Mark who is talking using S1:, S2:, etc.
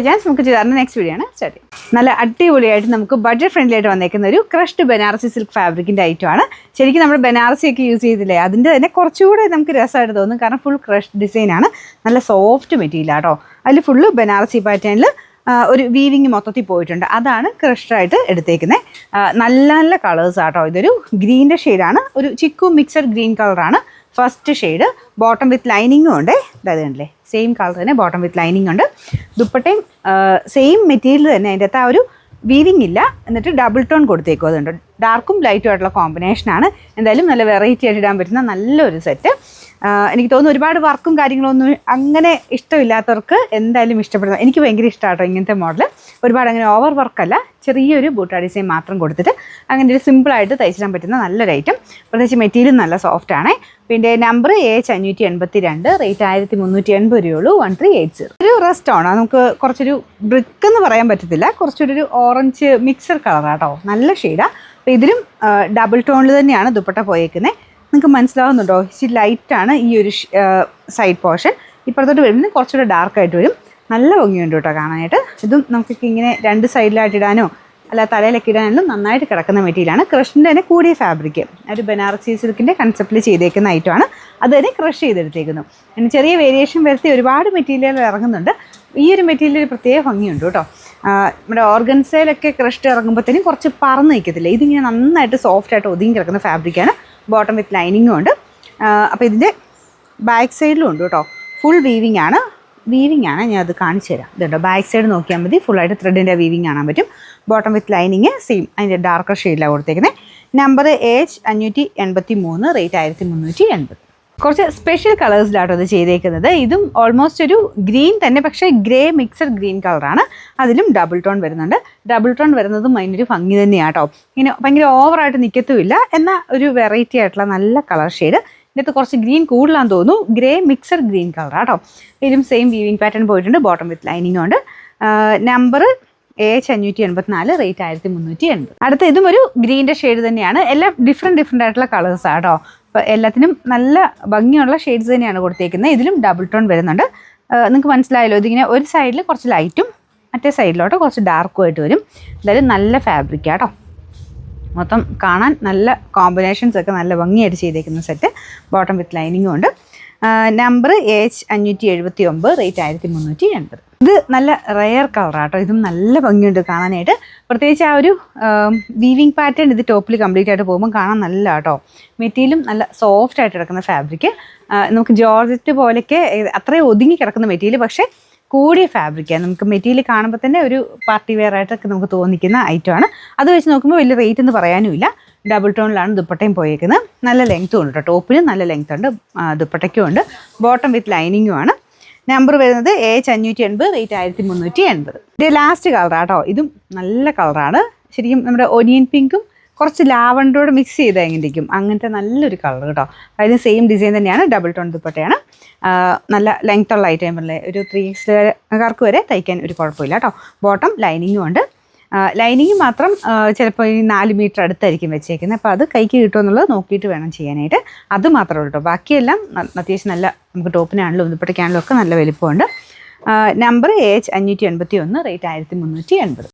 S1: Chance നമുക്ക് ചെയ്താൽ next video ആണ് സ്റ്റാർട്ട് ചെയ്യും. നല്ല അടിപൊളിയായിട്ട് നമുക്ക് ബഡ്ജറ്റ് ഫ്രണ്ട്ലി ആയിട്ട് വന്നേക്കുന്ന ഒരു ക്രഷ്ഡ് ബനാറസി സിൽക്ക് ഫാബ്രിക്കിൻ്റെ ഐറ്റമാണ്. ശരിക്കും നമ്മൾ ബനാറസി ഒക്കെ യൂസ് ചെയ്തില്ലേ, അതിൻ്റെ തന്നെ കുറച്ചുകൂടെ നമുക്ക് രസമായിട്ട് തോന്നും. കാരണം ഫുൾ ക്രഷ്ഡ് ഡിസൈനാണ്, നല്ല സോഫ്റ്റ് മെറ്റീരിയൽ ആട്ടോ. അതിൽ ഫുള്ള് ബനാറസി പാറ്റേണിൽ ഒരു വീവിങ് മൊത്തത്തിൽ പോയിട്ടുണ്ട്. അതാണ് ക്രഷ്ഡായിട്ട് എടുത്തേക്കുന്നത്. നല്ല നല്ല കളേഴ്സ് ആട്ടോ. ഇതൊരു ഗ്രീൻ്റെ ഷെയ്ഡാണ്, ഒരു ചിക്കു മിക്സഡ് ഗ്രീൻ കളറാണ് ഫസ്റ്റ് ഷെയ്ഡ്. ബോട്ടം വിത്ത് ലൈനിങ്ങും ഉണ്ട്. അതായത് ഉണ്ടല്ലേ, സെയിം കളർ തന്നെ ബോട്ടം വിത്ത് ലൈനിങ് ഉണ്ട്. ദുപ്പട്ടയും സെയിം മെറ്റീരിയൽ തന്നെ, അതിൻ്റെ അകത്ത് ആ ഒരു വീവിങ് ഇല്ല. എന്നിട്ട് ഡബിൾ ടോൺ കൊടുത്തേക്കും. അതുണ്ട് ഡാർക്കും ലൈറ്റും ആയിട്ടുള്ള കോമ്പിനേഷനാണ്. എന്തായാലും നല്ല വെറൈറ്റി ആയിട്ട് ഇടാൻ പറ്റുന്ന നല്ലൊരു സെറ്റ്. എനിക്ക് തോന്നുന്നു ഒരുപാട് വർക്കും കാര്യങ്ങളൊന്നും അങ്ങനെ ഇഷ്ടമില്ലാത്തവർക്ക് എന്തായാലും ഇഷ്ടപ്പെടുന്നത്. എനിക്ക് ഭയങ്കര ഇഷ്ടമാട്ടോ ഇങ്ങനത്തെ മോഡൽ. ഒരുപാട് അങ്ങനെ ഓവർ വർക്കല്ല, ചെറിയൊരു ബൂട്ടാ ഡിസൈൻ മാത്രം കൊടുത്തിട്ട് അങ്ങനെ ഒരു സിമ്പിളായിട്ട് തയ്ച്ചിടാൻ പറ്റുന്ന നല്ലൊരു ഐറ്റം. പ്രത്യേകിച്ച് മെറ്റീരിയൽ നല്ല സോഫ്റ്റ് ആണ്. പിന്നെ നമ്പർ AH582, റേറ്റ് 1380 രൂപയുള്ളൂ. 1380. ഒരു റെസ്റ്റ് ആണ്, നമുക്ക് കുറച്ചൊരു ബ്രിക്ക് എന്ന് പറയാൻ പറ്റത്തില്ല, കുറച്ചൊരു ഓറഞ്ച് മിക്സർ കളറാട്ടോ. നല്ല ഷെയ്ഡാണ്. അപ്പോൾ ഇതിലും ഡബിൾ ടോണിൽ തന്നെയാണ് ദുപ്പട്ട പോയേക്കുന്നത്. നിങ്ങൾക്ക് മനസ്സിലാവുന്നുണ്ടോ? ഇച്ചിരി ലൈറ്റാണ് ഈ ഒരു സൈഡ് പോർഷൻ. ഇപ്പുറത്തോട്ട് വരുമ്പോൾ കുറച്ചുകൂടെ ഡാർക്കായിട്ട് വരും. നല്ല ഭംഗിയുണ്ട് കേട്ടോ കാണാനായിട്ട്. ഇതും നമുക്കൊക്കെ ഇങ്ങനെ രണ്ട് സൈഡിലായിട്ട് ഇടാനോ അല്ല തലയിലൊക്കെ ഇടാനും നന്നായിട്ട് കിടക്കുന്ന മെറ്റീരിയലാണ്. ക്രഷിൻ്റെ തന്നെ കൂടിയ ഫാബ്രിക്, ഒരു ബനാറസി സിൽക്കിൻ്റെ കൺസെപ്റ്റിൽ ചെയ്തേക്കുന്ന ഐറ്റമാണ്. അത് തന്നെ ക്രഷ് ചെയ്തെടുത്തേക്കുന്നു. പിന്നെ ചെറിയ വേരിയേഷൻ വരുത്തി ഒരുപാട് മെറ്റീരിയലുകൾ ഇറങ്ങുന്നുണ്ട്. ഈ ഒരു മെറ്റീരിയൽ ഒരു പ്രത്യേക ഭംഗിയുണ്ട് കേട്ടോ. നമ്മുടെ ഓർഗൻസയിലൊക്കെ ക്രഷ്ഡ് ഇറങ്ങുമ്പോഴത്തേനും കുറച്ച് പറന്ന് നിൽക്കത്തില്ല. ഇതിങ്ങനെ നന്നായിട്ട് സോഫ്റ്റായിട്ട് ഒതുങ്ങി കിടക്കുന്ന ഫാബ്രിക്കാണ്. ബോട്ടം വിത്ത് ലൈനിങ്ങും ഉണ്ട്. അപ്പോൾ ഇതിൻ്റെ ബാക്ക് സൈഡിലും ഉണ്ട് കേട്ടോ. ഫുൾ വീവിങ് ആണ്. ഞാൻ അത് കാണിച്ചു തരാം. ഇതുണ്ടോ, ബാക്ക് സൈഡ് നോക്കിയാൽ മതി. ഫുള്ളായിട്ട് ത്രെഡിൻ്റെ വീവിങ് കാണാൻ പറ്റും. ബോട്ടം വിത്ത് ലൈനിങ് സെയിം അതിൻ്റെ ഡാർക്കർ ഷെയ്ഡിലാണ് കൊടുത്തേക്കുന്നത്. Number AH583, rate 1380. കുറച്ച് സ്പെഷ്യൽ കളേഴ്സിലാട്ടോ ഇത് ചെയ്തേക്കുന്നത്. ഇതും ഓൾമോസ്റ്റ് ഒരു ഗ്രീൻ തന്നെ, പക്ഷേ ഗ്രേ മിക്സഡ് ഗ്രീൻ കളറാണ്. അതിലും ഡബിൾ ടോൺ വരുന്നുണ്ട്. ഡബിൾ ടോൺ വരുന്നതും അതിനൊരു ഭംഗി തന്നെയാട്ടോ. ഇങ്ങനെ ഭയങ്കര ഓവറായിട്ട് നിൽക്കത്തുമില്ല, എന്നാൽ ഒരു വെറൈറ്റി ആയിട്ടുള്ള നല്ല കളർ ഷെയ്ഡ്. ഇതിനകത്ത് കുറച്ച് ഗ്രീൻ കൂടുതലാന്ന് തോന്നുന്നു. ഗ്രേ മിക്സഡ് ഗ്രീൻ കളറാട്ടോ. ഇതിലും സെയിം വീവിങ് പാറ്റേൺ പോയിട്ടുണ്ട്. ബോട്ടം വിത്ത് ലൈനിങ് ഉണ്ട്. Number AH584, rate 1380. അടുത്ത ഇതും ഒരു ഗ്രീൻ്റെ ഷെയ്ഡ് തന്നെയാണ്. എല്ലാം ഡിഫറെൻ്റ് ആയിട്ടുള്ള കളേഴ്സാണ് കേട്ടോ. അപ്പോൾ എല്ലാത്തിനും നല്ല ഭംഗിയുള്ള ഷെയ്ഡ്സ് തന്നെയാണ് കൊടുത്തേക്കുന്നത്. ഇതിലും ഡബിൾ ടോൺ വരുന്നുണ്ട്. നിങ്ങൾക്ക് മനസ്സിലായല്ലോ, ഇതിങ്ങനെ ഒരു സൈഡിൽ കുറച്ച് ലൈറ്റും മറ്റേ സൈഡിലോട്ട് കുറച്ച് ഡാർക്കും ആയിട്ട് വരും. എന്തായാലും നല്ല ഫാബ്രിക്കാട്ടോ. മൊത്തം കാണാൻ നല്ല കോമ്പിനേഷൻസ് ഒക്കെ നല്ല ഭംഗിയായിട്ട് ചെയ്തേക്കുന്ന സെറ്റ്. ബോട്ടം വിത്ത് ലൈനിങ്ങും ഉണ്ട്. Number AH579, rate 1380. ഇത് നല്ല റെയർ കളറാട്ടോ. ഇതും നല്ല ഭംഗിയുണ്ട് കാണാനായിട്ട്. പ്രത്യേകിച്ച് ആ ഒരു വീവിങ് പാറ്റേൺ ഇത് ടോപ്പിൽ കംപ്ലീറ്റ് ആയിട്ട് പോകുമ്പോൾ കാണാൻ നല്ല കേട്ടോ. മെറ്റീരിയലും നല്ല സോഫ്റ്റ് ആയിട്ട് കിടക്കുന്ന ഫാബ്രിക്. നമുക്ക് ജോർജറ്റ് പോലെയൊക്കെ അത്രയും ഒതുങ്ങി കിടക്കുന്ന മെറ്റീരിയൽ, പക്ഷേ കൂടിയ ഫാബ്രിക്കാണ്. നമുക്ക് മെറ്റീരിയൽ കാണുമ്പോൾ തന്നെ ഒരു പാർട്ടി വെയർ ആയിട്ടൊക്കെ നമുക്ക് തോന്നിക്കുന്ന ഐറ്റമാണ്. അത് വെച്ച് നോക്കുമ്പോൾ വലിയ റേറ്റ് എന്ന് പറയാനുമില്ല. ഡബിൾ ടോണിലാണ് ദുപ്പട്ടയും പോയേക്കുന്നത്. നല്ല ലെങ്ത്തും ഉണ്ട് കേട്ടോ. ടോപ്പിനും നല്ല ലെങ്ത് ഉണ്ട്, ദുപ്പട്ടയ്ക്കും ഉണ്ട്. ബോട്ടം വിത്ത് ലൈനിങ്ങും ആണ്. നമ്പർ വരുന്നത് AH580, റേറ്റ് 1380. ഇത് ലാസ്റ്റ് കളറാട്ടോ. ഇതും നല്ല കളറാണ്. ശരിക്കും നമ്മുടെ ഒനിയൻ പിങ്കും കുറച്ച് ലാവണ്ടറോട് മിക്സ് ചെയ്ത് എങ്ങനെയിരിക്കും അങ്ങനത്തെ നല്ലൊരു കളർ കേട്ടോ. അതിന് സെയിം ഡിസൈൻ തന്നെയാണ്. ഡബിൾ ടോൺ ദുപ്പട്ടയാണ്. നല്ല ലെങ്ത് ഉള്ള ഐറ്റമല്ലേ, ഒരു 3Xകാർക്ക് വരെ തയ്ക്കാൻ ഒരു കുഴപ്പമില്ല കേട്ടോ. ബോട്ടം ലൈനിങ്ങും ഉണ്ട്. ലൈനിങ് മാത്രം ചിലപ്പോൾ ഈ 4 മീറ്റർ അടുത്തായിരിക്കും വെച്ചേക്കുന്നത്. അപ്പോൾ അത് കൈക്ക് കിട്ടുമെന്നുള്ളത് നോക്കിയിട്ട് വേണം ചെയ്യാനായിട്ട്. അത് മാത്രമേ ഉള്ളൂ കേട്ടോ. ബാക്കിയെല്ലാം അത്യാവശ്യം നല്ല, നമുക്ക് ടോപ്പിനാണെങ്കിലും ദുപ്പട്ടയ്ക്കാണെങ്കിലും ഒക്കെ നല്ല വലിപ്പമുണ്ട്. Number AH581, rate 1380.